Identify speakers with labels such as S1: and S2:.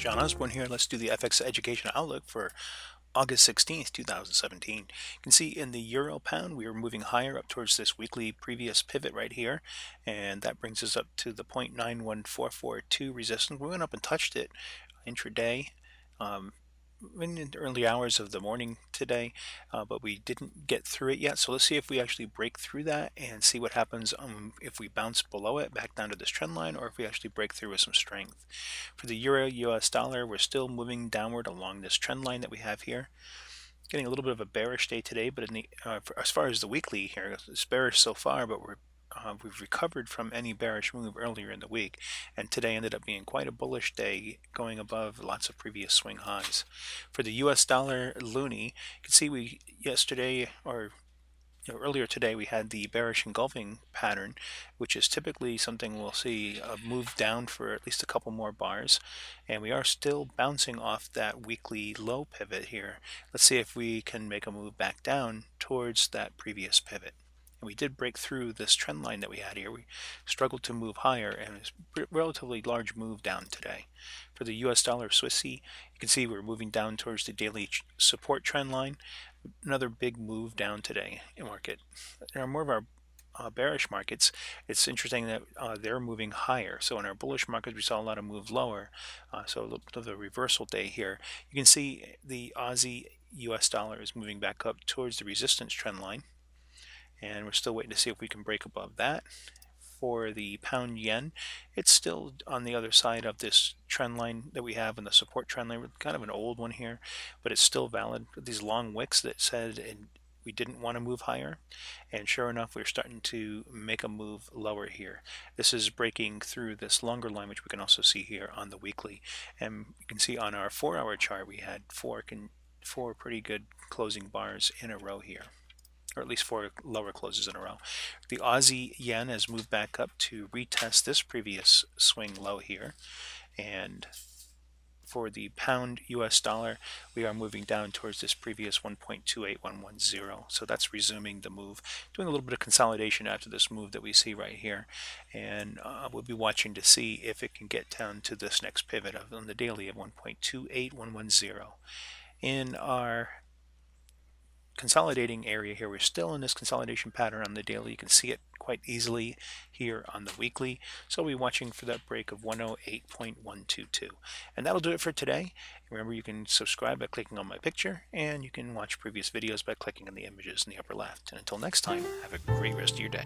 S1: John Osborne here. Let's do the FX Education Outlook for August 16th, 2017. You can see in the Euro Pound, we are moving higher up towards this weekly previous pivot right here. And that brings us up to the 0.91442 resistance. We went up and touched it intraday. Um, in the early hours of the morning today, but we didn't get through it yet. So let's see if we actually break through that and see what happens if we bounce below it back down to this trend line, or if we actually break through with some strength. For the Euro US dollar, we're still moving downward along this trend line that we have here. Getting a little bit of a bearish day today, but as far as the weekly here, it's bearish so far, but we've recovered from any bearish move earlier in the week, and today ended up being quite a bullish day, going above lots of previous swing highs. For the US dollar loonie, you can see we yesterday, or earlier today, we had the bearish engulfing pattern, which is typically something we'll see a move down for at least a couple more bars, and we are still bouncing off that weekly low pivot here. Let's see if we can make a move back down towards that previous pivot. And we did break through this trend line that we had here. We struggled to move higher, and it's a relatively large move down today. For the US dollar Swissy, you can see we're moving down towards the daily support trend line. Another big move down today in market. In more of our bearish markets, it's interesting that they're moving higher. So in our bullish markets, we saw a lot of move lower. So a little bit of a reversal day here. You can see the Aussie US dollar is moving back up towards the resistance trend line, and we're still waiting to see if we can break above that. For the pound yen, it's still on the other side of this trend line that we have in the support trend line. Kind of an old one here, but it's still valid. These long wicks that said we didn't want to move higher, and sure enough, we're starting to make a move lower here. This is breaking through this longer line, which we can also see here on the weekly. And you can see on our 4-hour chart, we had four pretty good closing bars in a row here, or at least 4 lower closes in a row. The Aussie yen has moved back up to retest this previous swing low here. And for the pound US dollar, we are moving down towards this previous 1.28110. So that's resuming the move, doing a little bit of consolidation after this move that we see right here. And we'll be watching to see if it can get down to this next pivot on the daily of 1.28110. In our consolidating area here, we're still in this consolidation pattern on the daily. You can see it quite easily here on the weekly, so we'll be watching for that break of 108.122. And that'll do it for today. Remember, you can subscribe by clicking on my picture, and you can watch previous videos by clicking on the images in the upper left. And until next time, have a great rest of your day.